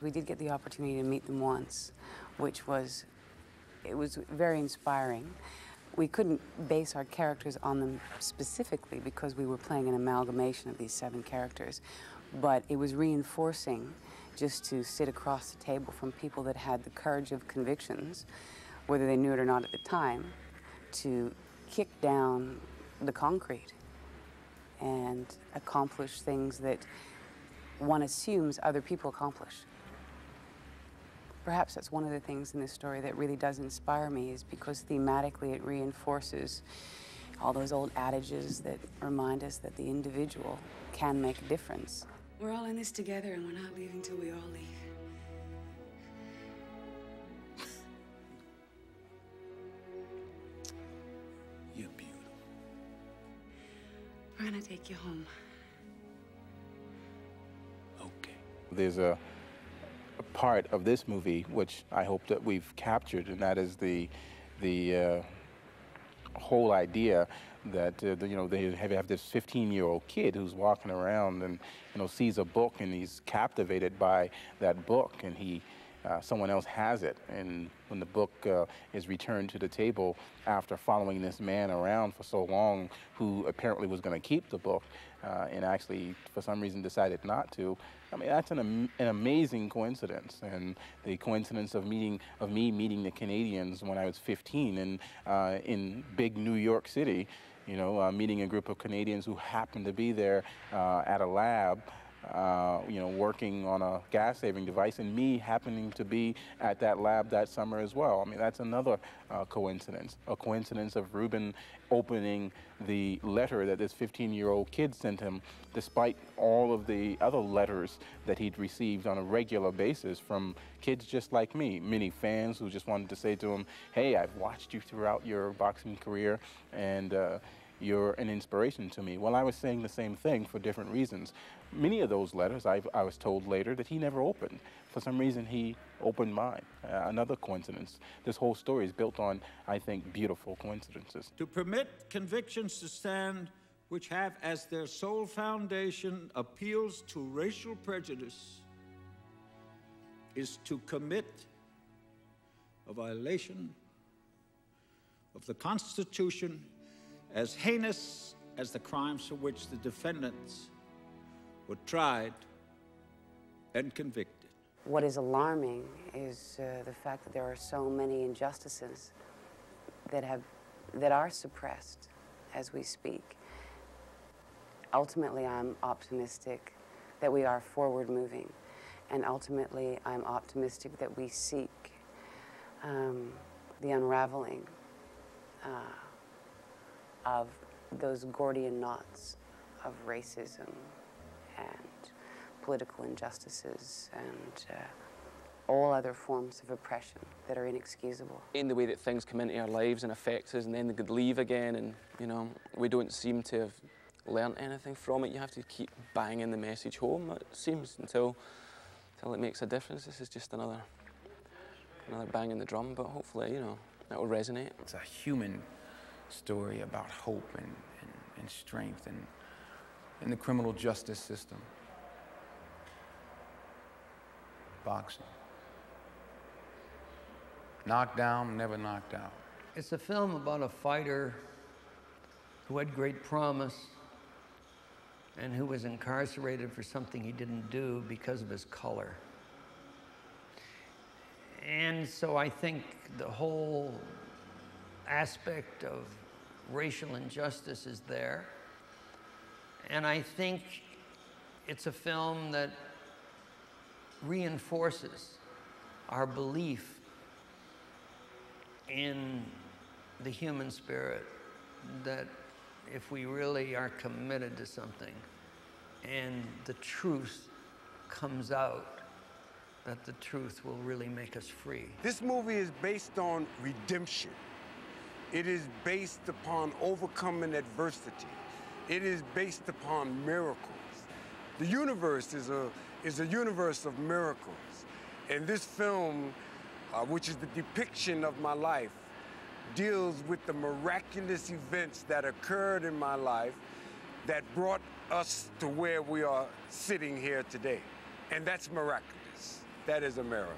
We did get the opportunity to meet them once, which was, it was very inspiring. We couldn't base our characters on them specifically because we were playing an amalgamation of these 7 characters, but it was reinforcing just to sit across the table from people that had the courage of convictions, whether they knew it or not at the time, to kick down the concrete and accomplish things that one assumes other people accomplish. Perhaps that's one of the things in this story that really does inspire me, is because thematically it reinforces all those old adages that remind us that the individual can make a difference. We're all in this together, and we're not leaving till we all leave. You're beautiful. We're gonna take you home. Okay. There's a part of this movie which I hope that we've captured, and that is the whole idea that they have this 15-year-old kid who's walking around and sees a book, and he's captivated by that book, and someone else has it, and when the book is returned to the table after following this man around for so long, who apparently was going to keep the book, and actually for some reason decided not to. I mean, that's an amazing coincidence, and the coincidence of me meeting the Canadians when I was 15 and in big New York City, meeting a group of Canadians who happened to be there at a lab, working on a gas-saving device, and me happening to be at that lab that summer as well. I mean, that's another coincidence, a coincidence of Ruben opening the letter that this 15-year-old kid sent him, despite all of the other letters that he'd received on a regular basis from kids just like me, many fans who just wanted to say to him, hey, I've watched you throughout your boxing career, and you're an inspiration to me. Well, I was saying the same thing for different reasons. Many of those letters, I was told later, that he never opened. For some reason, he opened mine. Another coincidence. This whole story is built on, I think, beautiful coincidences. To permit convictions to stand which have as their sole foundation appeals to racial prejudice is to commit a violation of the Constitution as heinous as the crimes for which the defendants were tried and convicted. What is alarming is the fact that there are so many injustices that are suppressed as we speak. Ultimately, I'm optimistic that we are forward moving, and ultimately, I'm optimistic that we seek the unraveling of those Gordian knots of racism and political injustices and all other forms of oppression that are inexcusable. In the way that things come into our lives and affect us, and then they could leave again, and we don't seem to have learned anything from it. You have to keep banging the message home, it seems, until it makes a difference. This is just another bang in the drum, but hopefully, that will resonate. It's a human story about hope and strength in the criminal justice system. Boxing. Knocked down, never knocked out. It's a film about a fighter who had great promise and who was incarcerated for something he didn't do because of his color. And so I think the whole aspect of racial injustice is there. And I think it's a film that reinforces our belief in the human spirit, that if we really are committed to something and the truth comes out, that the truth will really make us free. This movie is based on redemption. It is based upon overcoming adversity. It is based upon miracles. The universe is a universe of miracles. And this film, which is the depiction of my life, deals with the miraculous events that occurred in my life that brought us to where we are sitting here today. And that's miraculous. That is America.